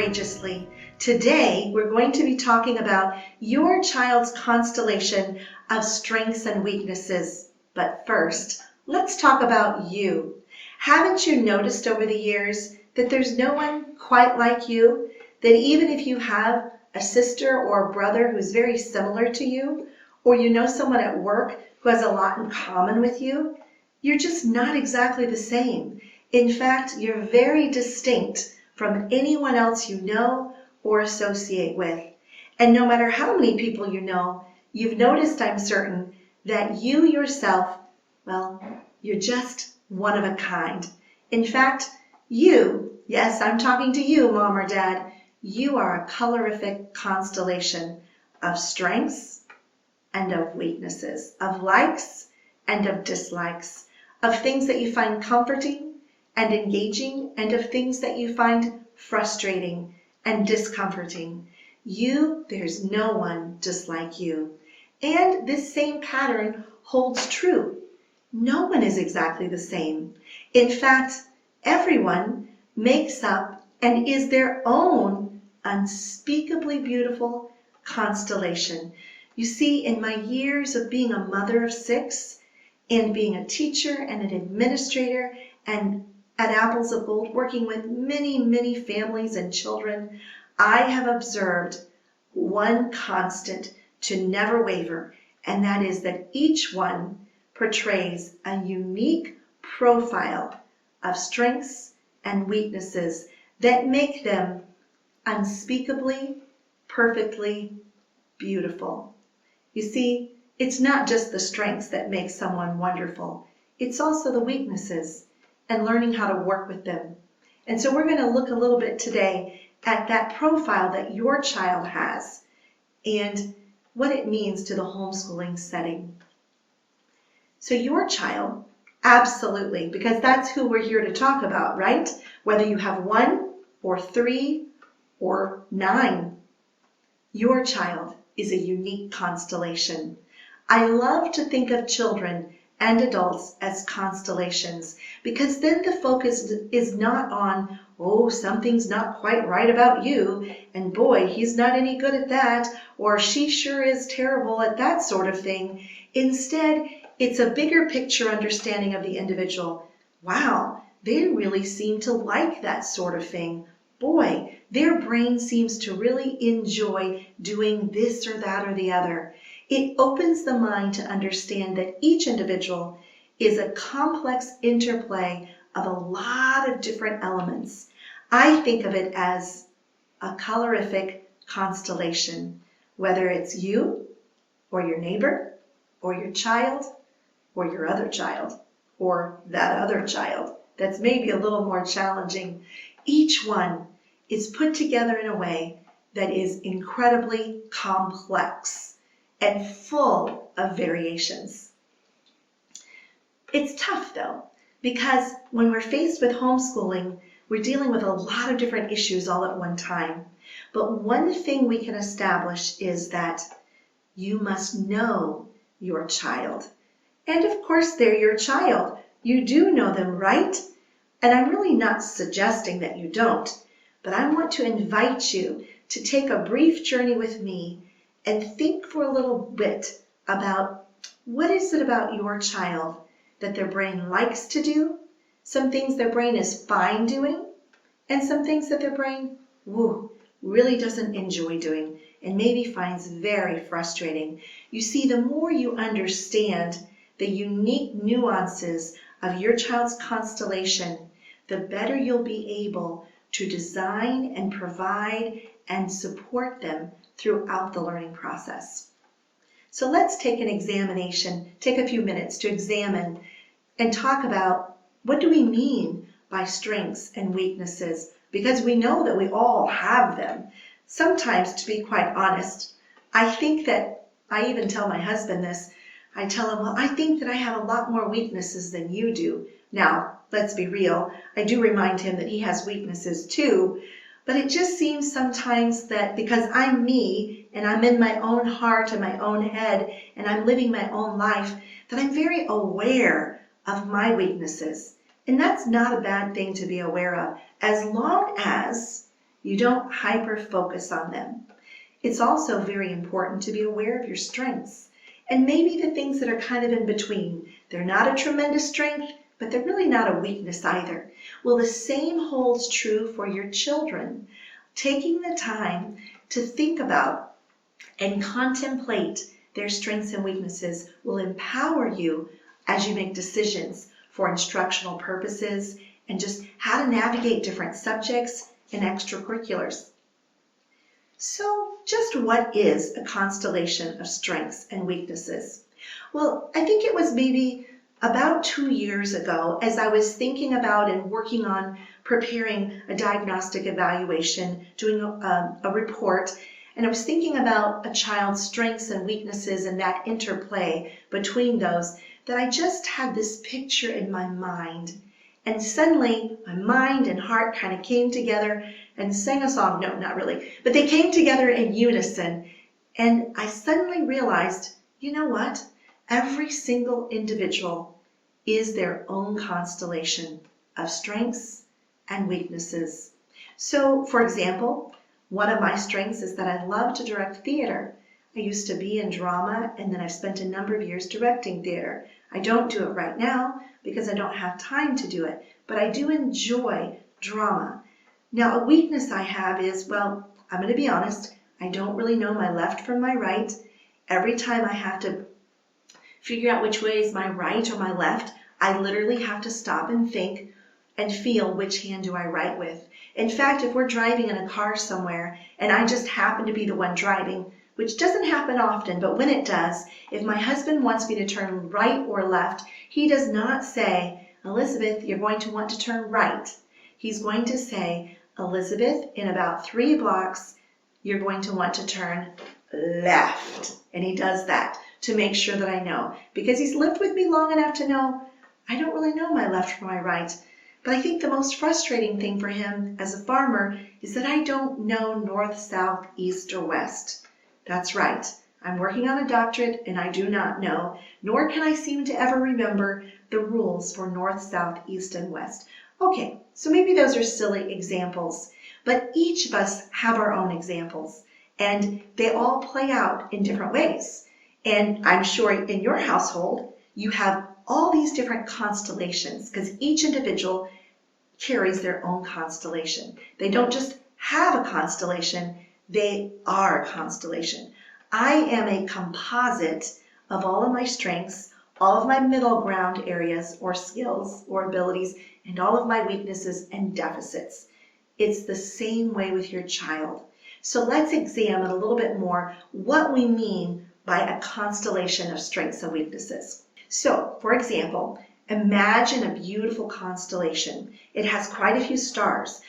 courageously. Today, we're going to be talking about your child's constellation of strengths and weaknesses. But first, let's talk about you. Haven't you noticed over the years that there's no one quite like you? That even if you have a sister or a brother who's very similar to you, or you know someone at work who has a lot in common with you, you're just not exactly the same. In fact, you're very distinct from anyone else you know or associate with. And no matter how many people you know, you've noticed, I'm certain, that you yourself, well, you're just one of a kind. In fact, you, yes, I'm talking to you, Mom or Dad, you are a colorific constellation of strengths and of weaknesses, of likes and of dislikes, of things that you find comforting and engaging, and of things that you find frustrating and discomforting. There's no one just like you. And this same pattern holds true. No one is exactly the same. In fact, everyone makes up and is their own unspeakably beautiful constellation. You see, in my years of being a mother of 6 and being a teacher and an administrator and at Apples of Gold, working with many, many families and children, I have observed one constant to never waver, and that is that each one portrays a unique profile of strengths and weaknesses that make them unspeakably, perfectly beautiful. You see, it's not just the strengths that make someone wonderful, it's also the weaknesses and learning how to work with them. And so we're going to look a little bit today at that profile that your child has and what it means to the homeschooling setting. So your child, absolutely, because that's who we're here to talk about, right? Whether you have 1 or 3 or 9, your child is a unique constellation. I love to think of children and adults as constellations, because then the focus is not on, oh, something's not quite right about you, and boy, he's not any good at that, or she sure is terrible at that sort of thing. Instead, it's a bigger picture understanding of the individual. Wow, they really seem to like that sort of thing. Boy, their brain seems to really enjoy doing this or that or the other. It opens the mind to understand that each individual is a complex interplay of a lot of different elements. I think of it as a colorific constellation, whether it's you or your neighbor or your child or your other child or that other child that's maybe a little more challenging. Each one is put together in a way that is incredibly complex and full of variations. It's tough though, because when we're faced with homeschooling, we're dealing with a lot of different issues all at one time. But one thing we can establish is that you must know your child. And of course, they're your child. You do know them, right? And I'm really not suggesting that you don't, but I want to invite you to take a brief journey with me and think for a little bit about what is it about your child that their brain likes to do, some things their brain is fine doing, and some things that their brain, really doesn't enjoy doing and maybe finds very frustrating. You see, the more you understand the unique nuances of your child's constellation, the better you'll be able to design and provide and support them throughout the learning process. So let's take an examination, take a few minutes to examine and talk about what do we mean by strengths and weaknesses, because we know that we all have them. Sometimes, to be quite honest, I think that, I even tell my husband this, I tell him, well, I think that I have a lot more weaknesses than you do. Now, let's be real, I do remind him that he has weaknesses too, but it just seems sometimes that because I'm me and I'm in my own heart and my own head and I'm living my own life, that I'm very aware of my weaknesses. And that's not a bad thing to be aware of, as long as You don't hyper-focus on them. It's also very important to be aware of your strengths and maybe the things that are kind of in between. They're not a tremendous strength, but they're really not a weakness either. Well, the same holds true for your children. Taking the time to think about and contemplate their strengths and weaknesses will empower you as you make decisions for instructional purposes and just how to navigate different subjects and extracurriculars. So, just what is a constellation of strengths and weaknesses? Well, I think it was maybe about 2 years ago, as I was thinking about and working on preparing a diagnostic evaluation, doing a report, and I was thinking about a child's strengths and weaknesses and that interplay between those, that I just had this picture in my mind. And suddenly, my mind and heart kind of came together and sang a song. No, not really. But they came together in unison. And I suddenly realized, you know what? Every single individual is their own constellation of strengths and weaknesses. So, for example, one of my strengths is that I love to direct theater. I used to be in drama, and then I spent a number of years directing theater. I don't do it right now because I don't have time to do it, but I do enjoy drama. Now, a weakness I have is, well, I'm going to be honest, I don't really know my left from my right. Every time I have to figure out which way is my right or my left, I literally have to stop and think and feel which hand do I write with. In fact, if we're driving in a car somewhere and I just happen to be the one driving, which doesn't happen often, but when it does, if my husband wants me to turn right or left, he does not say, Elizabeth, you're going to want to turn right. He's going to say, Elizabeth, in about 3 blocks, you're going to want to turn left. And he does that to make sure that I know, because he's lived with me long enough to know I don't really know my left from my right. But I think the most frustrating thing for him as a farmer is that I don't know north, south, east, or west. That's right. I'm working on a doctorate and I do not know, nor can I seem to ever remember the rules for north, south, east, and west. Okay, so maybe those are silly examples, but each of us have our own examples and they all play out in different ways. And I'm sure in your household, you have all these different constellations because each individual carries their own constellation. They don't just have a constellation, they are a constellation. I am a composite of all of my strengths, all of my middle ground areas or skills or abilities, and all of my weaknesses and deficits. It's the same way with your child. So let's examine a little bit more what we mean by a constellation of strengths and weaknesses. So, for example, imagine a beautiful constellation. It has quite a few stars.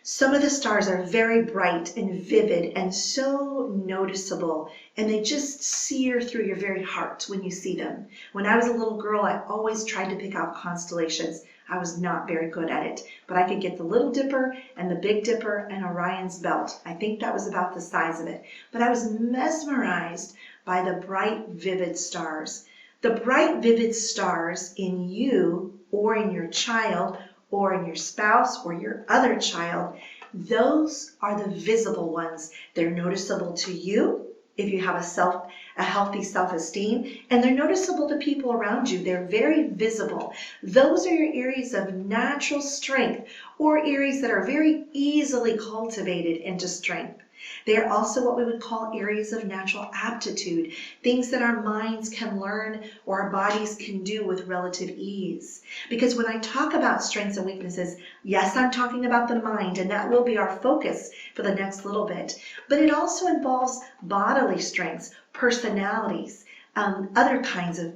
Some of the stars are very bright and vivid and so noticeable, and they just sear through your very heart when you see them. When I was a little girl, I always tried to pick out constellations. I was not very good at it, but I could get the Little Dipper and the Big Dipper and Orion's Belt. I think that was about the size of it. But I was mesmerized by the bright, vivid stars. The bright, vivid stars in you or in your child or in your spouse or your other child, those are the visible ones. They're noticeable to you if you have a healthy self-esteem, and they're noticeable to people around you. They're very visible. Those are your areas of natural strength or areas that are very easily cultivated into strength. They are also what we would call areas of natural aptitude, things that our minds can learn or our bodies can do with relative ease. Because when I talk about strengths and weaknesses, yes, I'm talking about the mind, and that will be our focus for the next little bit. But it also involves bodily strengths, personalities, other kinds of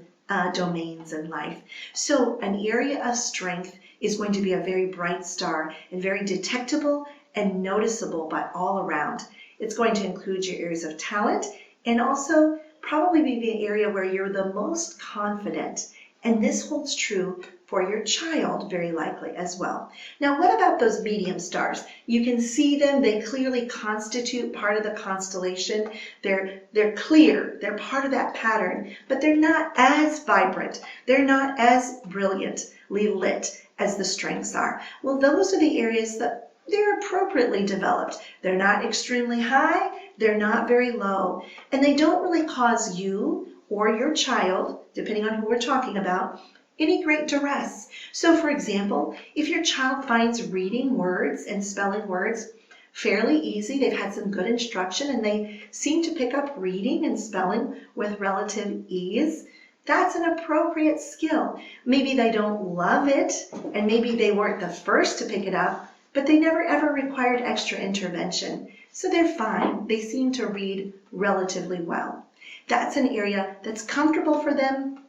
domains in life. So an area of strength is going to be a very bright star and very detectable and noticeable by all around. It's going to include your areas of talent and also probably be the area where you're the most confident. And this holds true for your child very likely as well. Now, what about those medium stars? You can see them. They clearly constitute part of the constellation. They're clear. They're part of that pattern, but they're not as vibrant. They're not as brilliantly lit as the strengths are. Well, those are the areas that they're appropriately developed. They're not extremely high, they're not very low, and they don't really cause you or your child, depending on who we're talking about, any great duress. So for example, if your child finds reading words and spelling words fairly easy, they've had some good instruction, and they seem to pick up reading and spelling with relative ease, that's an appropriate skill. Maybe they don't love it, and maybe they weren't the first to pick it up, but they never ever required extra intervention. So they're fine. They seem to read relatively well. That's an area that's comfortable for them.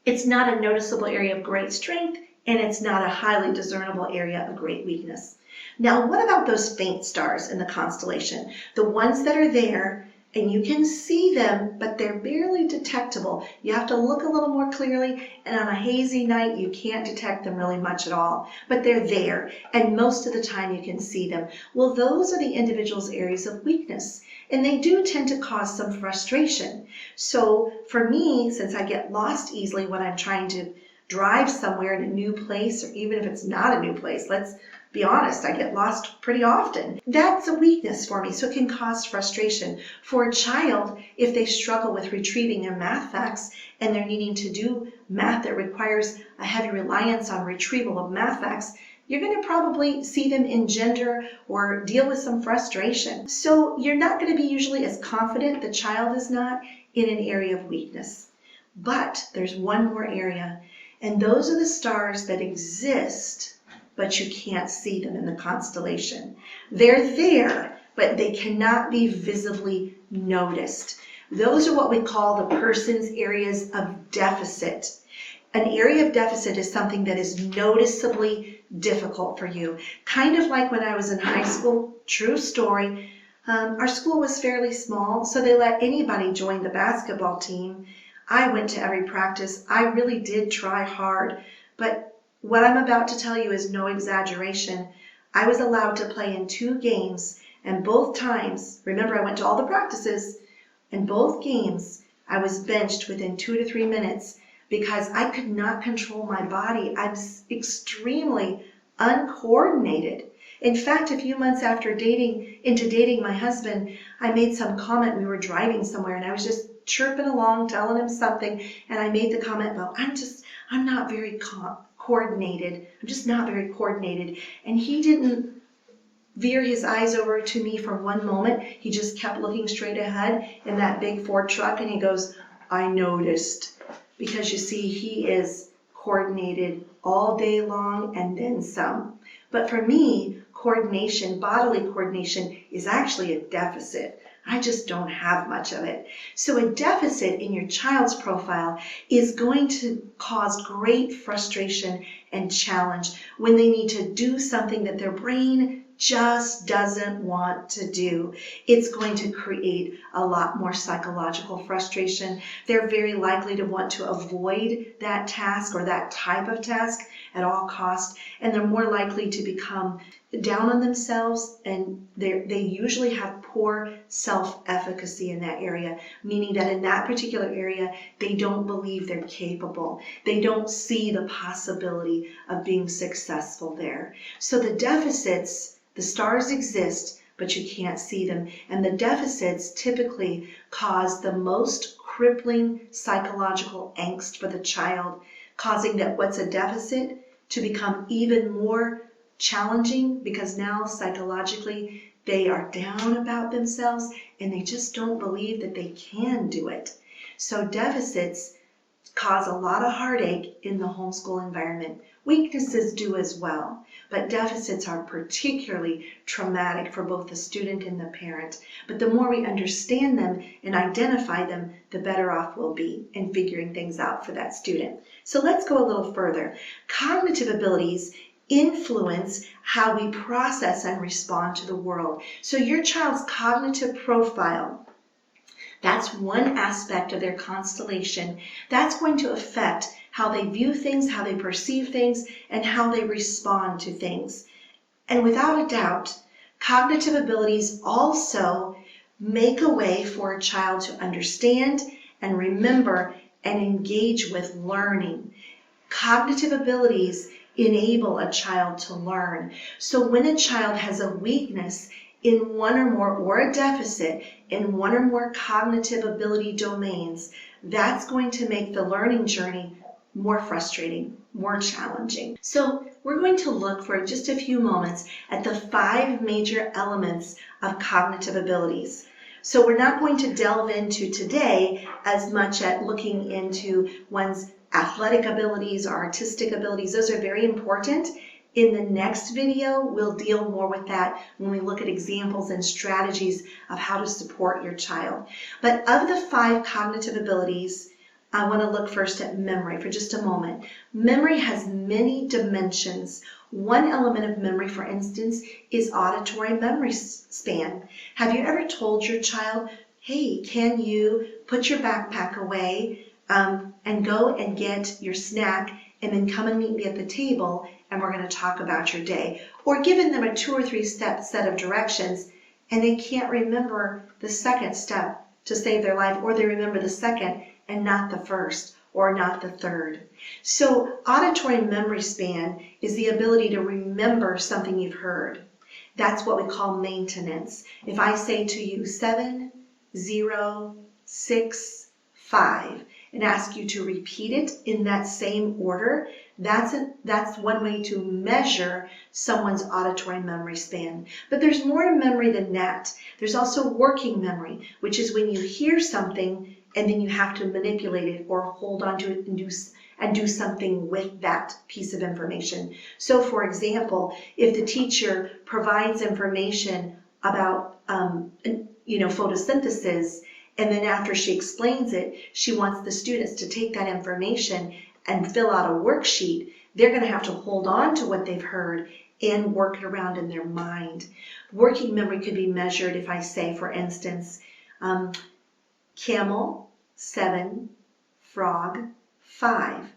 It's not a noticeable area of great strength, and it's not a highly discernible area of great weakness. Now, what about those faint stars in the constellation? The ones that are there, and you can see them, but they're barely detectable. You have to look a little more clearly, and on a hazy night, you can't detect them really much at all. But they're there, and most of the time you can see them. Well, those are the individual's areas of weakness, and they do tend to cause some frustration. So for me, since I get lost easily when I'm trying to drive somewhere in a new place, or even if it's not a new place, let's be honest, I get lost pretty often. That's a weakness for me, so it can cause frustration. For a child, if they struggle with retrieving their math facts and they're needing to do math that requires a heavy reliance on retrieval of math facts, you're going to probably see them engender or deal with some frustration. So you're not going to be usually as confident, the child is not, in an area of weakness. But there's one more area, and those are the stars that exist, but you can't see them in the constellation. They're there, but they cannot be visibly noticed. Those are what we call the person's areas of deficit. An area of deficit is something that is noticeably difficult for you. Kind of like when I was in high school, true story. Our school was fairly small, so they let anybody join the basketball team. I went to every practice. I really did try hard, but what I'm about to tell you is no exaggeration. I was allowed to play in 2 games, and both times, remember I went to all the practices, in both games I was benched within 2 to 3 minutes because I could not control my body. I was extremely uncoordinated. In fact, a few months after dating my husband, I made some comment. We were driving somewhere and I was just chirping along, telling him something, and I made the comment, well, I'm not very coordinated. I'm just not very coordinated. And he didn't veer his eyes over to me for one moment. He just kept looking straight ahead in that big Ford truck, and he goes, I noticed. Because you see, he is coordinated all day long and then some. But for me, coordination, bodily coordination, is actually a deficit. I just don't have much of it. So a deficit in your child's profile is going to cause great frustration and challenge when they need to do something that their brain just doesn't want to do. It's going to create a lot more psychological frustration. They're very likely to want to avoid that task or that type of task at all costs, and they're more likely to become down on themselves, and they usually have poor self-efficacy in that area, meaning that in that particular area, they don't believe they're capable. They don't see the possibility of being successful there. So the deficits, the stars exist, but you can't see them. And the deficits typically cause the most crippling psychological angst for the child, causing that what's a deficit to become even more challenging, because now psychologically they are down about themselves and they just don't believe that they can do it. So deficits cause a lot of heartache in the homeschool environment. Weaknesses do as well, but deficits are particularly traumatic for both the student and the parent. But the more we understand them and identify them, the better off we'll be in figuring things out for that student. So let's go a little further. Cognitive abilities influence how we process and respond to the world. So your child's cognitive profile, that's one aspect of their constellation. That's going to affect how they view things, how they perceive things, and how they respond to things. And without a doubt, cognitive abilities also make a way for a child to understand and remember and engage with learning. Cognitive abilities enable a child to learn. So when a child has a weakness in one or more, or a deficit in one or more cognitive ability domains, that's going to make the learning journey more frustrating, more challenging. So we're going to look for just a few moments at the 5 major elements of cognitive abilities. So we're not going to delve into today as much at looking into one's athletic abilities or artistic abilities. Those are very important. In the next video, we'll deal more with that when we look at examples and strategies of how to support your child. But of the 5 cognitive abilities, I want to look first at memory for just a moment. Memory has many dimensions. One element of memory, for instance, is auditory memory span. Have you ever told your child, hey, can you put your backpack away and go and get your snack and then come and meet me at the table and we're going to talk about your day? Or given them a 2 or 3 step set of directions and they can't remember the second step to save their life, or they remember the second and not the first, or not the third. So auditory memory span is the ability to remember something you've heard. That's what we call maintenance. If I say to you 7, 0, 6, 5, and ask you to repeat it in that same order, that's one way to measure someone's auditory memory span. But there's more to memory than that. There's also working memory, which is when you hear something and then you have to manipulate it or hold on to it and do something with that piece of information. So for example, if the teacher provides information about photosynthesis, and then after she explains it, she wants the students to take that information and fill out a worksheet, they're going to have to hold on to what they've heard and work it around in their mind. Working memory could be measured if I say, for instance, camel, 7, frog, 5.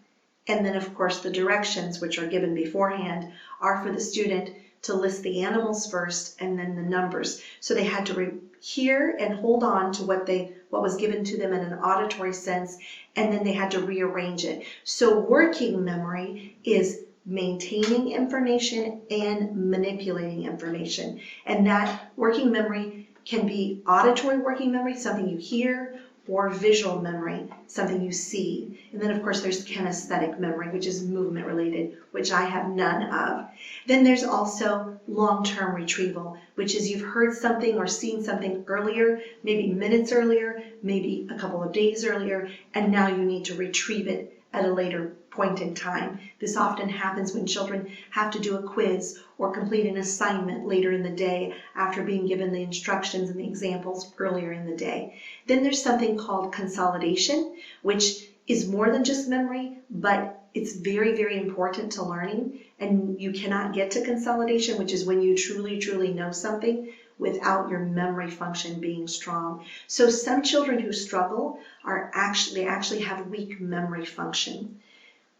And then, of course, the directions, which are given beforehand, are for the student to list the animals first and then the numbers. So they had to hear and hold on to what was given to them in an auditory sense, and then they had to rearrange it. So working memory is maintaining information and manipulating information. And that working memory can be auditory working memory, something you hear, or visual memory, something you see. And then, of course, there's kinesthetic memory, which is movement related, which I have none of. Then there's also long-term retrieval, which is you've heard something or seen something earlier, maybe minutes earlier, maybe a couple of days earlier, and now you need to retrieve it at a later point in time. This often happens when children have to do a quiz or complete an assignment later in the day after being given the instructions and the examples earlier in the day. Then there's something called consolidation, which is more than just memory, but it's very, very important to learning. And you cannot get to consolidation, which is when you truly, truly know something, without your memory function being strong. So some children who struggle actually have weak memory function.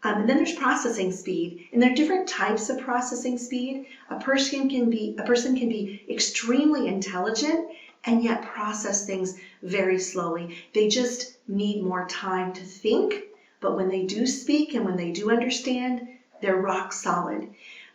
And then there's processing speed, and there are different types of processing speed. A person can be extremely intelligent and yet process things very slowly. They just need more time to think, but when they do speak and when they do understand, they're rock solid.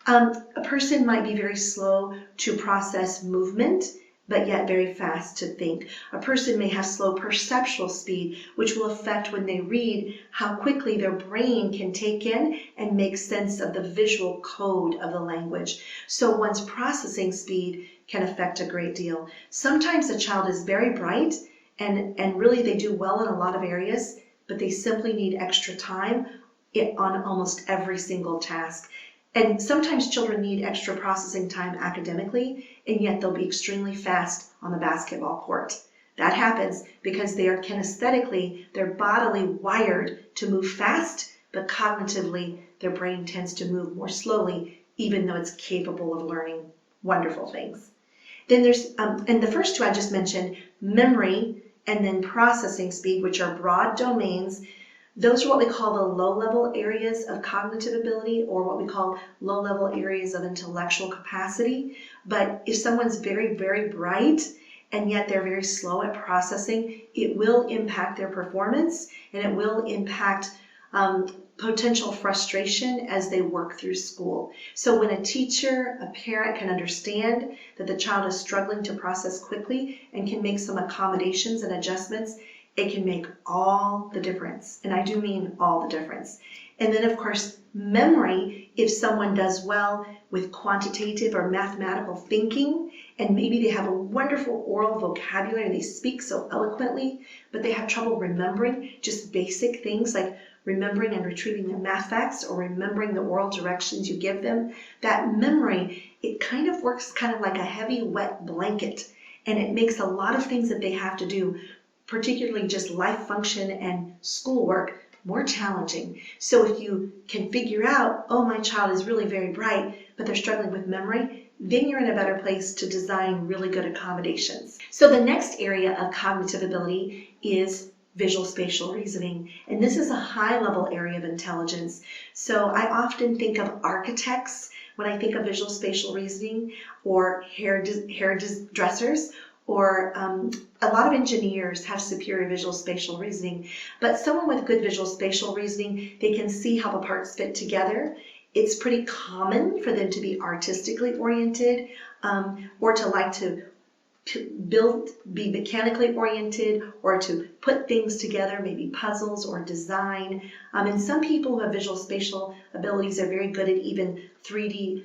A person might be very slow to process movement, but yet very fast to think. A person may have slow perceptual speed, which will affect when they read how quickly their brain can take in and make sense of the visual code of the language. So one's processing speed can affect a great deal. Sometimes a child is very bright and really they do well in a lot of areas, but they simply need extra time on almost every single task. And sometimes children need extra processing time academically, and yet they'll be extremely fast on the basketball court. That happens because they are kinesthetically, they're bodily wired to move fast, but cognitively, their brain tends to move more slowly, even though it's capable of learning wonderful things. Then there's, and the first two I just mentioned, memory and then processing speed, which are broad domains. Those are what we call the low-level areas of cognitive ability, or what we call low-level areas of intellectual capacity. But if someone's very, very bright and yet they're very slow at processing, it will impact their performance and it will impact potential frustration as they work through school. So when a teacher, a parent can understand that the child is struggling to process quickly and can make some accommodations and adjustments, it can make all the difference. And I do mean all the difference. And then of course, memory, if someone does well with quantitative or mathematical thinking, and maybe they have a wonderful oral vocabulary and they speak so eloquently, but they have trouble remembering just basic things like remembering and retrieving their math facts or remembering the oral directions you give them, that memory, it kind of works kind of like a heavy wet blanket, and it makes a lot of things that they have to do, particularly just life function and schoolwork, more challenging. So if you can figure out, oh, my child is really very bright, but they're struggling with memory, then you're in a better place to design really good accommodations. So the next area of cognitive ability is visual spatial reasoning, and this is a high level area of intelligence. So I often think of architects when I think of visual spatial reasoning, or hairdressers, or a lot of engineers have superior visual spatial reasoning. But someone with good visual spatial reasoning, they can see how the parts fit together. It's pretty common for them to be artistically oriented, or to like to be mechanically oriented, or to put things together, maybe puzzles or design. And some people who have visual spatial abilities are very good at even 3D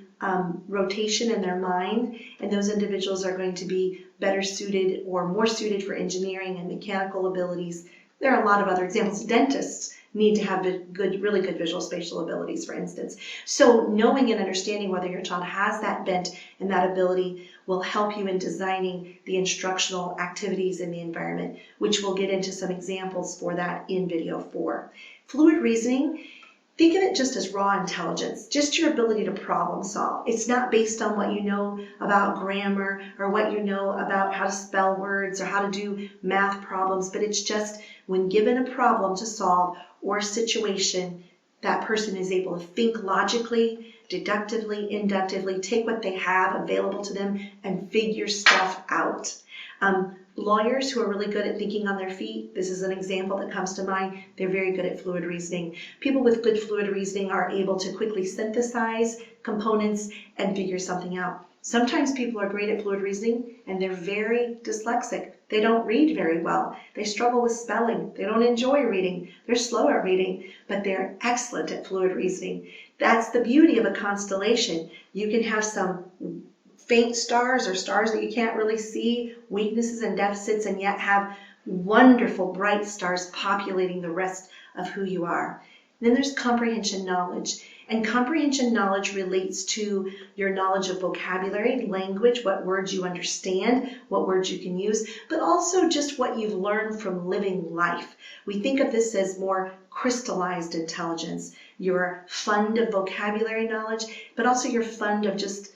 rotation in their mind, and those individuals are going to be better suited or more suited for engineering and mechanical abilities. There are a lot of other examples. Dentists need to have really good visual spatial abilities, for instance. So knowing and understanding whether your child has that bent and that ability will help you in designing the instructional activities in the environment, which we'll get into some examples for that in video 4. Fluid reasoning, think of it just as raw intelligence, just your ability to problem solve. It's not based on what you know about grammar or what you know about how to spell words or how to do math problems, but it's just when given a problem to solve or a situation, that person is able to think logically, deductively, inductively, take what they have available to them and figure stuff out. Lawyers who are really good at thinking on their feet, this is an example that comes to mind, they're very good at fluid reasoning. People with good fluid reasoning are able to quickly synthesize components and figure something out. Sometimes people are great at fluid reasoning and they're very dyslexic. They don't read very well. They struggle with spelling. They don't enjoy reading. They're slow at reading, but they're excellent at fluid reasoning. That's the beauty of a constellation. You can have some faint stars or stars that you can't really see, weaknesses and deficits, and yet have wonderful bright stars populating the rest of who you are. Then there's comprehension knowledge. And comprehension knowledge relates to your knowledge of vocabulary, language, what words you understand, what words you can use, but also just what you've learned from living life. We think of this as more crystallized intelligence, your fund of vocabulary knowledge, but also your fund of just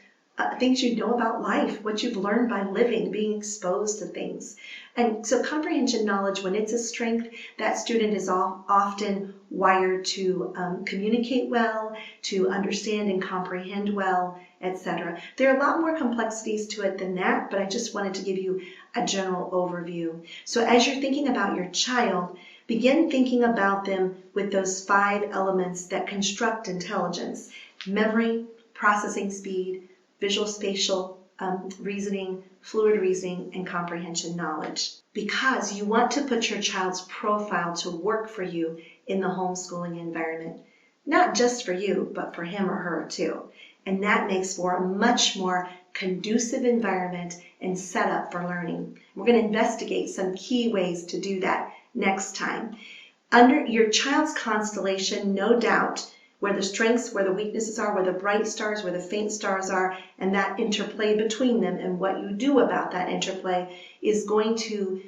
things you know about life, what you've learned by living, being exposed to things. And so comprehension knowledge, when it's a strength, that student is often wired to communicate well, to understand and comprehend well, etc. There are a lot more complexities to it than that, but I just wanted to give you a general overview. So as you're thinking about your child, begin thinking about them with those 5 elements that construct intelligence: memory, processing speed, visual spatial reasoning, fluid reasoning, and comprehension knowledge. Because you want to put your child's profile to work for you in the homeschooling environment. Not just for you, but for him or her too. And that makes for a much more conducive environment and setup for learning. We're going to investigate some key ways to do that next time. Under your child's constellation, no doubt, where the strengths, where the weaknesses are, where the bright stars, where the faint stars are, and that interplay between them and what you do about that interplay is going to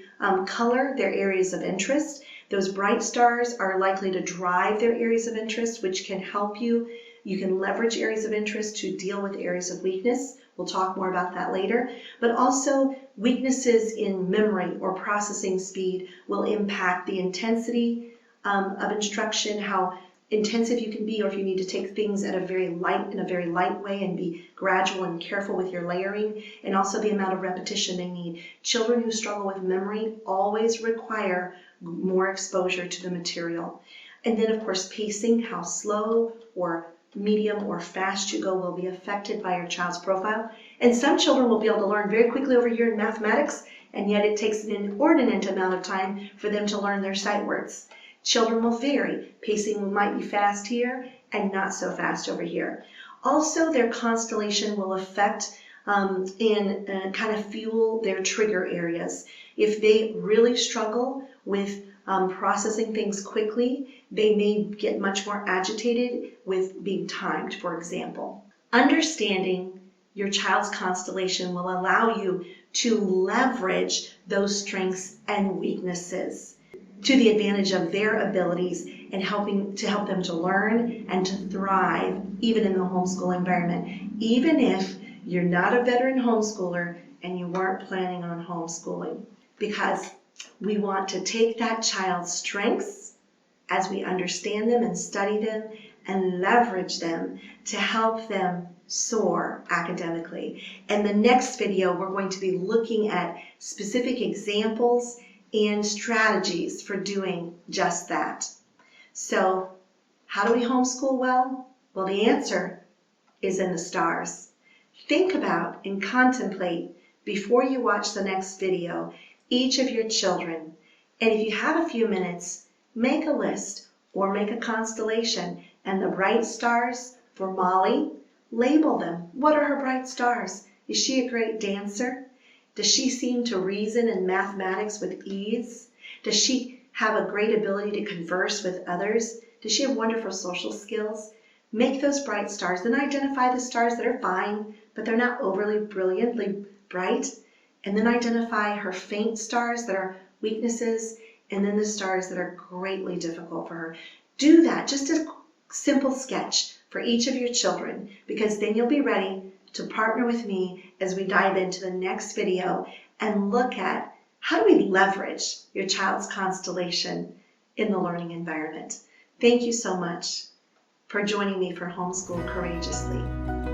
color their areas of interest. Those bright stars are likely to drive their areas of interest, which can help you. You can leverage areas of interest to deal with areas of weakness. We'll talk more about that later. But also weaknesses in memory or processing speed will impact the intensity of instruction, how intensive you can be, or if you need to take things at a very light way and be gradual and careful with your layering, and also the amount of repetition they need. Children who struggle with memory always require more exposure to the material. And then, of course, pacing, how slow or medium or fast you go will be affected by your child's profile. And some children will be able to learn very quickly over here in mathematics, and yet it takes an inordinate amount of time for them to learn their sight words. Children will vary. Pacing might be fast here and not so fast over here. Also, their constellation will affect and kind of fuel their trigger areas. If they really struggle with processing things quickly, they may get much more agitated with being timed, for example. Understanding your child's constellation will allow you to leverage those strengths and weaknesses to the advantage of their abilities and help them to learn and to thrive even in the homeschool environment, even if you're not a veteran homeschooler and you weren't planning on homeschooling, because we want to take that child's strengths as we understand them and study them and leverage them to help them soar academically. In the next video, we're going to be looking at specific examples and strategies for doing just that. So, how do we homeschool well? Well, the answer is in the stars. Think about and contemplate before you watch the next video each of your children. And if you have a few minutes, make a list or make a constellation. And the bright stars for Molly, label them. What are her bright stars? Is she a great dancer? Does she seem to reason in mathematics with ease? Does she have a great ability to converse with others? Does she have wonderful social skills? Make those bright stars. Then identify the stars that are fine, but they're not overly brilliantly bright. And then identify her faint stars that are weaknesses, and then the stars that are greatly difficult for her. Do that, just a simple sketch for each of your children, because then you'll be ready to partner with me as we dive into the next video and look at how do we leverage your child's constellation in the learning environment. Thank you so much for joining me for Homeschool Courageously.